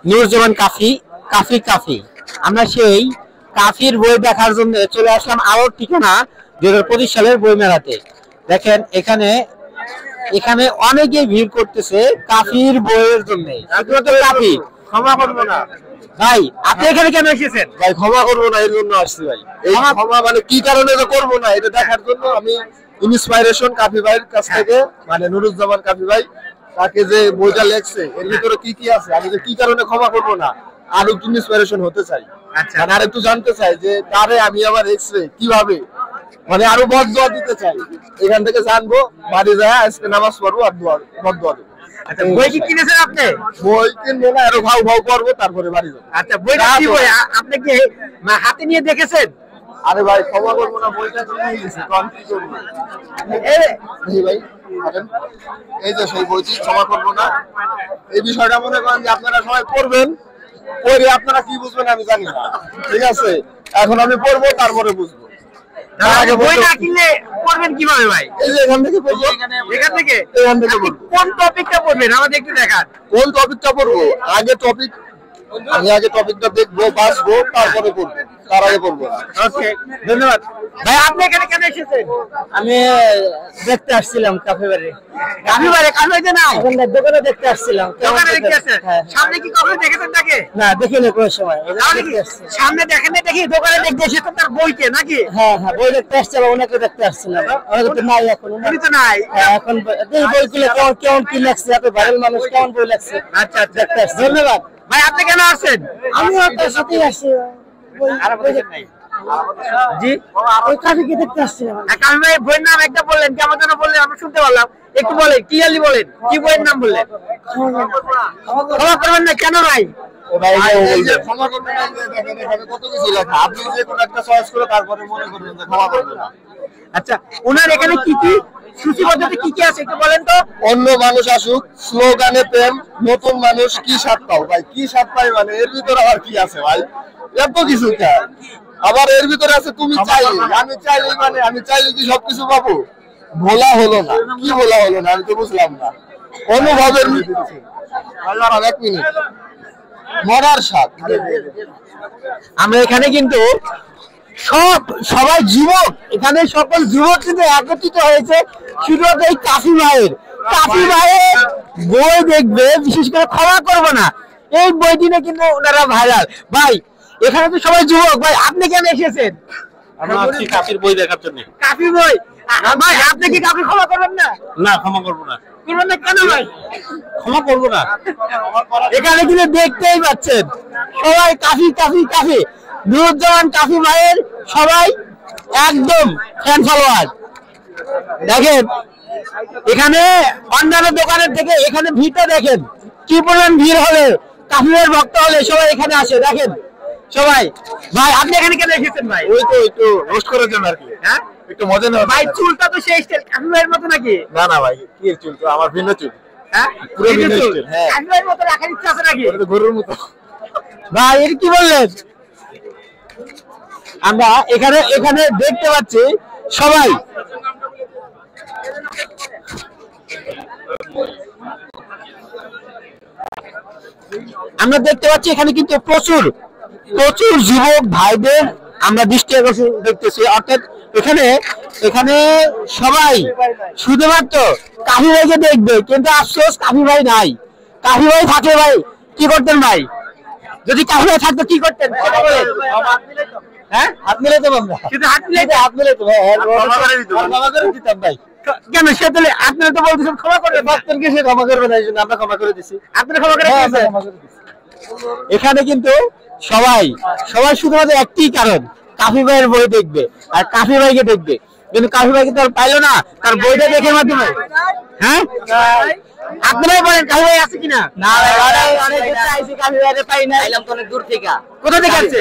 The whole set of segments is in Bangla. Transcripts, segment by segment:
নুরুজ্জামান কাফি, কাফি কাফি। আমরা সেই কাফির বই দেখার জন্য চলে আসলাম আলোর ঠিকানা 2025 সালের বই মেলাতে। দেখেন এখানে এখানে অনেকে ভিড় করতেছে কাফির বইয়ের জন্য। কাফি ক্ষমা করবো না ভাই, আপনি এখানে কেন এসেছেন? ভাই, ক্ষমা করবো না এর জন্য আসছি ভাই। এই ক্ষমা মানে কি কারণে যে করবো না এটা দেখার জন্য আমি ইন্সপাইরেশন কাফি ভাইয়ের কাছ থেকে, মানে নুরুজ্জামান কাফি ভাই তাকে যে বইটা লেখছে এর ভিতরে কি কি আছে, আমি যে কি কারণে ক্ষমা করবো না আর একটু ইন্সপাইরেশন হতে চাই। আচ্ছা, আর একটু জানতে চাই যে তারে আমি আবার এক্সরে কিভাবে মানে আরো বদদোয়া দিতে চাই। এখান থেকে জানবো, বাড়ি যায় আজকে নামাজ পড়বো আর বদদোয়া দেবো। আচ্ছা, বই কি কিনেছেন আপনি? বই কিনবো না, আরো ভাও ভাও করবো তারপরে বাড়ি যাবো। আচ্ছা, বইটা কি বই আপনি কি হাতে নিয়ে দেখেছেন? আরে ভাই, ক্ষমা করবো না, বইটা কিনে গেছে তো আমি কি করবো? এই ভাই হাঁটেন। এই যে সেই বইটি, ক্ষমা করবো না। এই বিষয়টা মনে করেন যে আপনারা সবাই পড়বেন, পড়ে আপনারা কি বুঝবেন আমি জানি না, ঠিক আছে? এখন আমি পড়বো তারপরে বুঝবো। বই না কিনলে পড়বেন কিভাবে ভাই? এই যে এখান থেকে পড়বো, এখান থেকে পড়বো। কোন টপিকটা পড়বেন আমাদের একটু দেখান। কোন টপিকটা পড়বো? আমি আগে টপিকটা দেখবো, বাঁচবো, তারপরে পড়বো, তার আগে পড়বো না। ওকে, ধন্যবাদ ভাই। আপনি এখানে কেন এসেছেন? আমি দেখতে আসছিলাম কাফি বাড়ি। কাফি বাড়ি? কাফি বাড়িতে না, ওখানে দোকানে দেখতে আসছিলাম। দোকানে দেখতে আসছেন? হ্যাঁ। সামনে কি কখনো দেখেছেন তাকে? না, দেখিনি কোনো সময়। তাহলে কি সামনে দেখেন না, দেখি দোকানে দেখতে এসেছেন তার বইকে নাকি? হ্যাঁ হ্যাঁ, বই দেখতে আসছিলাম, ওনাকে দেখতে আসছিলাম। ওনাকে তো নাই এখন। উনি তো নাই। হ্যাঁ, এখন এই বইগুলো কেমন কেমন কি লেখছে, এত ভাইরাল মানুষ কেমন বই লেখছে। আচ্ছা আচ্ছা, দেখতে আসছি। ধন্যবাদ ভাই। আপনি কেন আসছেন? আমিও তার সাথেই আসছি। জি, ওই কাফিকে দেখতে আসছিলাম। কাফি ভাই বইয়ের নাম একটা বললেন, কেমন যেন বললেন, আমরা শুনতে পারলাম। একটু বলেন, ক্লিয়ারলি বলেন, কি বইয়ের নাম বললেন? ক্ষমা করবেন না, কেন নাই? এই যে ক্ষমা করবেন না, এই যে দেখেন এখানে কত কিছু লেখা। আপনি যে কোনো একটা চয়েস করে তারপরে মনে করবেন যে ক্ষমা করবেন না। আচ্ছা, ওনার এখানে কি কি সূচিবদ্ধতে কি কি আছে একটু বলেন তো। অন্য মানুষ আসুক, স্লোগানে প্রেম, নতুন মানুষ, কি স্বাদ পাও। ভাই, কি স্বাদ পাই মানে এর ভিতরে আবার কি আছে ভাই? এত কিছু কে? আবার এর ভিতরে আছে তুমি চাইলে, আমি চাইলে, মানে আমি চাইলে কি সবকিছু পাবো? ভোলা হলো না, কি ভোলা হলো না আমি তো বুঝলাম না। অনুভবের এক মিনিট, মরার স্বাদ। আমরা এখানে কিন্তু সবাই যুবক, এখানে সকল যুবক কিন্তু একত্রিত হয়েছে শুধুমাত্র এই কাফি ভাইয়ের বই দেখবে। বিশেষ করে ক্ষমা করবো না, এই বইটি নিয়ে কিন্তু ওনারা ভাইরাল। ভাই, এখানে তো সবাই যুবক। ভাই, আপনি কেন এসেছেন? আমরা আসছি কাফির বই দেখার জন্য। কাফি বই? ভাই, আপনি কি কাফি ক্ষমা করবেন না? না, ক্ষমা করবো না। করবেন না কেন ভাই? ক্ষমা করবো না। এখানে কিন্তু দেখতেই পাচ্ছেন সবাই কাফি কাফি কাফি। নুরুজ্জামান কাফি ভাইয়ের সবাই একদম ফ্যান ফলোয়ার। দেখেন এখানে অন্যান্য দোকানের থেকে এখানে ভিড়টা দেখেন, কি পরিমাণ ভিড় হলে, কাফি ভাইয়ের ভক্ত হলে সবাই এখানে আসে। দেখেন সবাই। ভাই, আপনি এখানে কেন এসেছেন ভাই? ওই তো একটু রোস্ট করার জন্য আর কি। হ্যাঁ, একটু মজা নেওয়া। ভাই, চুলটা তো সেই স্টাইল কাফি ভাইয়ের মতো নাকি? না না ভাই, কি চুল তো আমার ভিন্ন চুল। হ্যাঁ, পুরো ভিন্ন স্টাইল। হ্যাঁ, কাফি ভাইয়ের মতো রাখার ইচ্ছা আছে নাকি? ওটা তো গরুর মতো। ভাই, এর কি বললেন? আমরা এখানে এখানে দেখতে পাচ্ছি সবাই আমরা দেখতে পাচ্ছি এখানে কিন্তু প্রচুর প্রচুর যুবক ভাইদের আমরা দৃষ্টি আকর্ষণ দেখতেছি। অর্থাৎ এখানে এখানে সবাই শুধুমাত্র কাফি ভাইকে দেখবে, কিন্তু আফসোস কাফি ভাই নাই। কাফি ভাই থাকলে ভাই কি করতেন? ভাই, যদি কাফি ভাই থাকতো কি করতেন? হ্যাঁ, হাত মিলে তো আমরা, শুধু হাত মিলাইতে? হাত মিলে তো ক্ষমা করে দিতাম ভাই। কেন সে তাহলে আপনারা তো বলতেছেন ক্ষমা করবেন না। ভক্তকে সে ক্ষমা করবে না, এই জন্য আমরা ক্ষমা করে দিছি। আপনারা ক্ষমা করে হ্যাঁ, দিয়েছেন? ক্ষমা করে দিছি। এখানে কিন্তু সবাই সবাই শুধুমাত্র একটি কারণ, কাফি ভাইয়ের বই দেখবে আর কাফি ভাইকে দেখবে। কিন্তু কাফি ভাইকে তো আর পাইলো না তার বইটা দেখে মাধ্যমে। হ্যাঁ, আপনারাই বলেন কাফি ভাই আছে কিনা? না ভাই, অনেক চাইছি কাফি ভাইকে পাই না। আইলাম তো অনেক দূর থেকে। কোথা থেকে আসছে?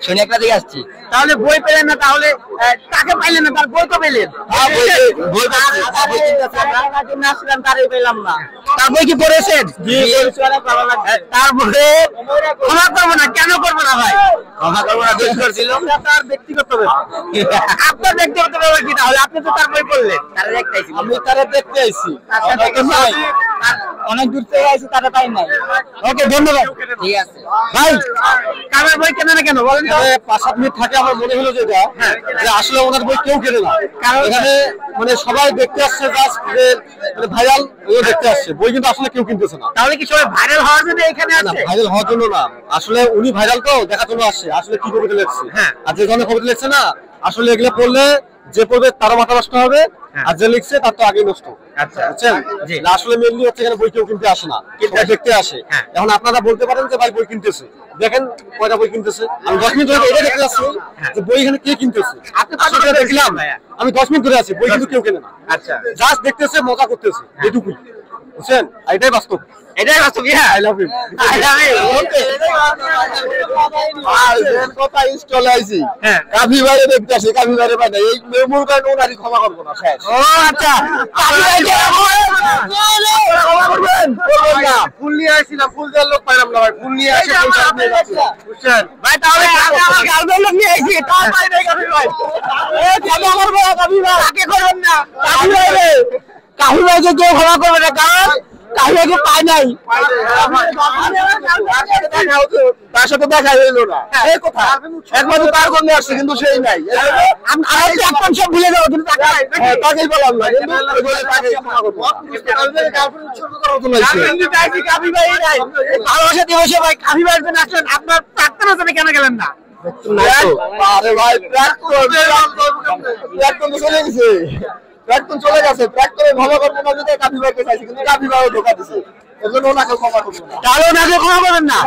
সৈনিকরা দিকে আসছি। তাহলে বই পেলেন না, তাহলে তাকে পাইলেন না, তার বই তো পেলেন। আসলাম তারই পেলাম না। তার বই কি পড়েছেন? তারপরে ক্ষমা করবো না, কেন করবো না ভাই? ক্ষমা করবো না, দোষ করছিল তার ব্যক্তিগত ব্যাপার। আপনার ব্যক্তিগত ব্যাপার কি? তাহলে আপনি তো তার বই পড়লেন। আমি তারা দেখতে আইছি, অনেক দূর থেকে আইছি, তারা পাই নাই। ওকে, ধন্যবাদ। ঠিক আছে ভাই, কামের বই কেনে না কেন বলেন তো? 5-7 মিনিট থাকে আমার মনে হলো যে আসলে ওনার বই কেউ কেনে না, কারণ এখানে মানে সবাই দেখতে আসছে, জাস্ট মানে ভাইরাল দেখতে আসছে, বই কিন্তু আসলে কেউ কিনতেছে না। তাহলে কি সবাই ভাইরাল হওয়ার জন্য এখানে আসছে? ভাইরাল হওয়ার জন্য না, আসলে উনি ভাইরাল তো দেখার জন্য আসছে, আসলে কি কবিতা লিখছে। আর যে ধরনের কবিতা লিখছে না, আসলে এগুলো পড়লে যে পড়বে তারও মাথা নষ্ট হবে, আর যে লিখছে তার তো আগেই নষ্ট। আচ্ছা, বুঝছেন? আসলে মেনলি হচ্ছে এখানে বই কেউ কিনতে আসে না, সবাই দেখতে আসে। এখন আপনারা বলতে পারেন যে ভাই বই কিনতেছে, দেখেন কয়টা বই কিনতেছে। আমি 10 মিনিট ধরে এটা দেখতে যাচ্ছি যে বই এখানে কে কিনতেছে। আসলে দেখলাম, আমি 10 মিনিট ধরে আছি, বই কিন্তু কেউ কেনে না। আচ্ছা, জাস্ট দেখতেছে, মজা করতেছে, এটুকুই। বুঝছেন? এটাই বাস্তব, এটাই বাস্তব। I love you, I love you. Okay, কথা ইনস্টল আইছি, কাফি বাইরে দেখতে আসি, কাফি বাইরে পাই না, এই মেমোর কারণে ওনারই ক্ষমা করবো না। শেষ। ও আচ্ছা, কাফি ভাই ফুল নিয়ে আসছিলাম, ফুল দেওয়ার লোক পাইলাম না ভাই, ফুল নিয়ে আসে বুঝছেন ভাই, তাহলে আমার গার্লফ্রেন্ড লোক নিয়ে আইছি, তাও পাই নাই কাফি ভাই। ক্ষমা করবো না কাফি ভাই, তাকে করবেন না কাফি ভাই রে। কাফি ভাইকে কেউ ক্ষমা করবে না, কারণ কাফি ভাইকে পাই নাই। তার সাথে দেখা হইলো না, এই কথা একমাত্র তার জন্য আসছে, কিন্তু সেই নাই। আমি এখন সব ভুলে যাবো, কিন্তু তাকে নাই। তাকেই বললাম না, কিন্তু তাকেই ক্ষমা করবো। কাফি ভাই নাই, ভালোবাসা দিবসে ভাই কাফি ভাইয়ের জন্য আসলেন, আপনার প্রার্থনার জন্য কেন গেলেন না? আরে ভাই, প্রাক্তন তো চলে গেছে, প্রাক্তন চলে গেছে, প্রাক্তনের ক্ষমা করবো না যদি কাফি ভাইকে চাইছি, কিন্তু কাফি ভাইও ধোকা দিছে, এজন্য ওনাকে ক্ষমা করবো না। তাহলে ওনাকে ক্ষমা করবেন না?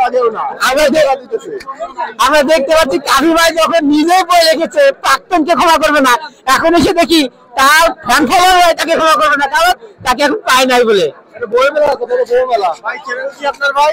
আমরা দেখতে পাচ্ছি কাফি ভাই যখন নিজেই বই লিখেছে প্রাক্তনকে ক্ষমা করবে না, এখন এসে দেখি তার ফ্যান ফলোয়ার হয় তাকে ক্ষমা করবে না, কারণ তাকে এখন পাই নাই বলে। বই মেলা, বই মেলা ভাই, চ্যানেল কি আপনার ভাই?